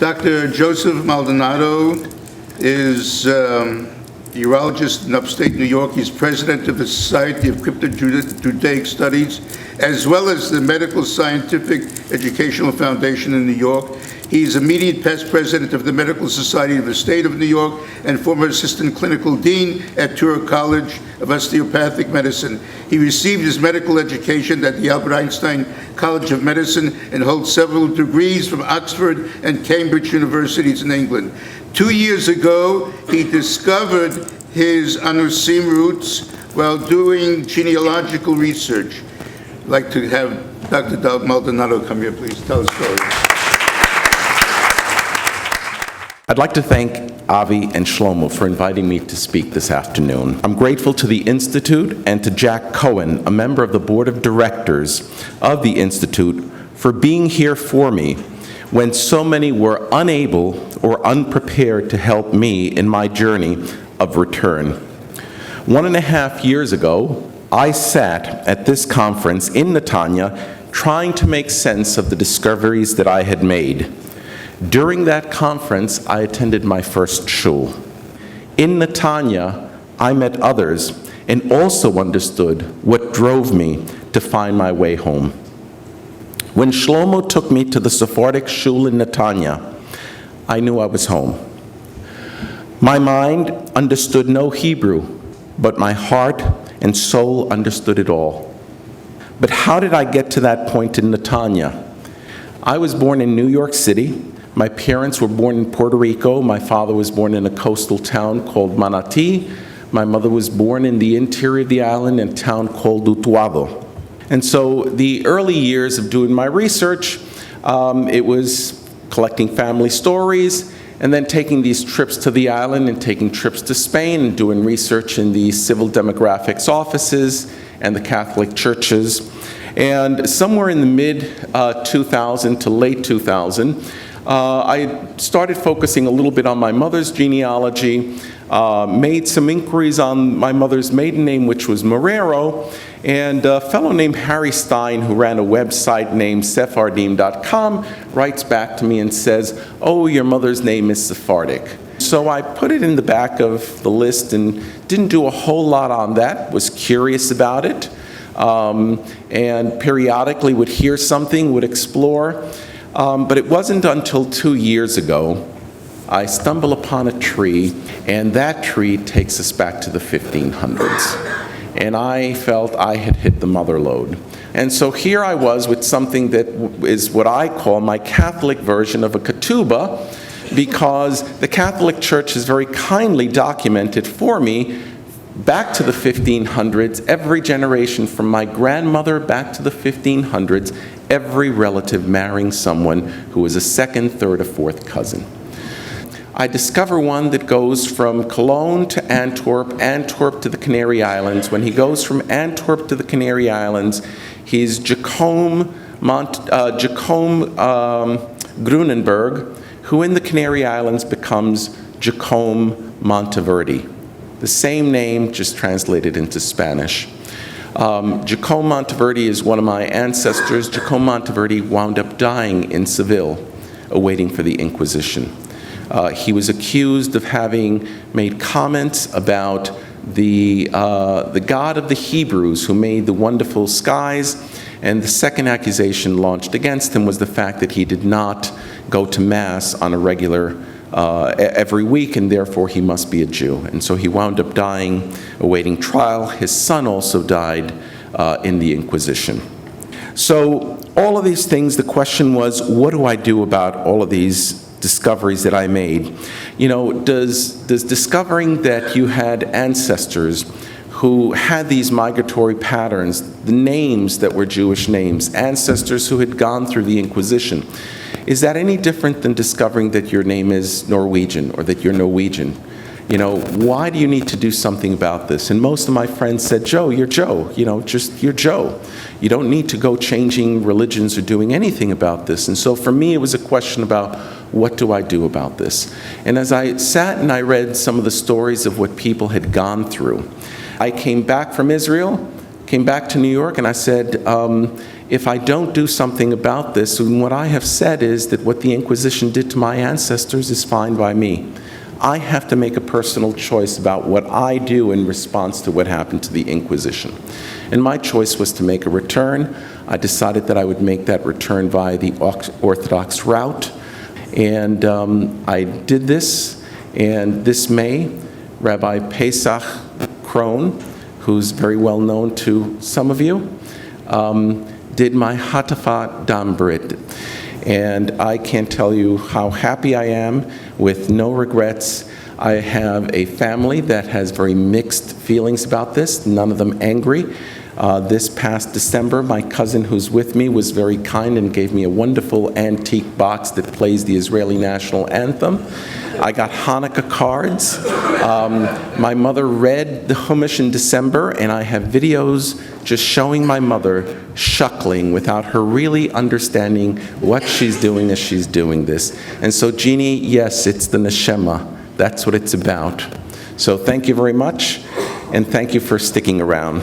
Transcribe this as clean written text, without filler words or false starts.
Dr. Joseph Maldonado is a urologist in upstate New York. He's president of the Society of Crypto-Judaic Studies, as well as the Medical Scientific Educational Foundation in New York. He's immediate past president of the Medical Society of the State of New York and former assistant clinical dean at Touro College of Osteopathic Medicine. He received his medical education at the Albert Einstein College of Medicine and holds several degrees from Oxford and Cambridge universities in England. 2 years ago, he discovered his Anusim roots while doing genealogical research. I'd like to have Dr. Maldonado come here, please. Tell a story. I'd like to thank Avi and Shlomo for inviting me to speak this afternoon. I'm grateful to the Institute and to Jack Cohen, a member of the Board of Directors of the Institute, for being here for me when so many were unable or unprepared to help me in my journey of return. 1.5 years ago, I sat at this conference in Netanya trying to make sense of the discoveries that I had made. During that conference, I attended my first shul. In Netanya, I met others and also understood what drove me to find my way home. When Shlomo took me to the Sephardic shul in Netanya, I knew I was home. My mind understood no Hebrew, but my heart and soul understood it all. But how did I get to that point in Netanya? I was born in New York City. My parents were born in Puerto Rico. My father was born in a coastal town called Manatí. My mother was born in the interior of the island in a town called Utuado. And so the early years of doing my research, it was collecting family stories and then taking these trips to the island and taking trips to Spain and doing research in the civil demographics offices and the Catholic churches. And somewhere in the mid-2000 to late 2000, I started focusing a little bit on my mother's genealogy, made some inquiries on my mother's maiden name, which was Marrero, and a fellow named Harry Stein, who ran a website named Sephardim.com, writes back to me and says, "Oh, your mother's name is Sephardic." So I put it in the back of the list and didn't do a whole lot on that, was curious about it, and periodically would hear something, would explore. But it wasn't until 2 years ago I stumble upon a tree, and that tree takes us back to the 1500s. And I felt I had hit the mother lode. And so here I was with something that is what I call my Catholic version of a ketubah, because the Catholic Church has very kindly documented for me back to the 1500s, every generation from my grandmother back to the 1500s, every relative marrying someone who was a second, third, or fourth cousin. I discover one that goes from Cologne to Antwerp, Antwerp to the Canary Islands. When he goes from Antwerp to the Canary Islands, he's Jacome Grunenberg, who in the Canary Islands becomes Jacome Monteverdi. The same name, just translated into Spanish. Jacome Monteverdi is one of my ancestors. Jacome Monteverdi wound up dying in Seville, awaiting for the Inquisition. He was accused of having made comments about the God of the Hebrews who made the wonderful skies, and the second accusation launched against him was the fact that he did not go to Mass on a regular every week, and therefore he must be a Jew. And so he wound up dying, awaiting trial. His son also died in the Inquisition. So all of these things, the question was, what do I do about all of these discoveries that I made? You know, does discovering that you had ancestors who had these migratory patterns, the names that were Jewish names, ancestors who had gone through the Inquisition, is that any different than discovering that your name is Norwegian or that you're Norwegian? You know, why do you need to do something about this? And most of my friends said, Joe, you're Joe. You know, just you're Joe. You don't need to go changing religions or doing anything about this. And so for me, it was a question about, what do I do about this? And as I sat and I read some of the stories of what people had gone through, I came back from Israel, came back to New York, and I said, if I don't do something about this, and what I have said is that what the Inquisition did to my ancestors is fine by me. I have to make a personal choice about what I do in response to what happened to the Inquisition. And my choice was to make a return. I decided that I would make that return via the Orthodox route. And I did this, and this May, Rabbi Pesach Krohn, who's very well known to some of you, did my Hatafat Dam Brit. And I can't tell you how happy I am, with no regrets. I have a family that has very mixed feelings about this, none of them angry. This past December, my cousin who's with me was very kind and gave me a wonderful antique box that plays the Israeli national anthem. I got Hanukkah cards. My mother read the Chumash in December, and I have videos just showing my mother shuckling without her really understanding what she's doing as she's doing this. And so, Jeannie, yes, it's the neshama. That's what it's about. So thank you very much, and thank you for sticking around.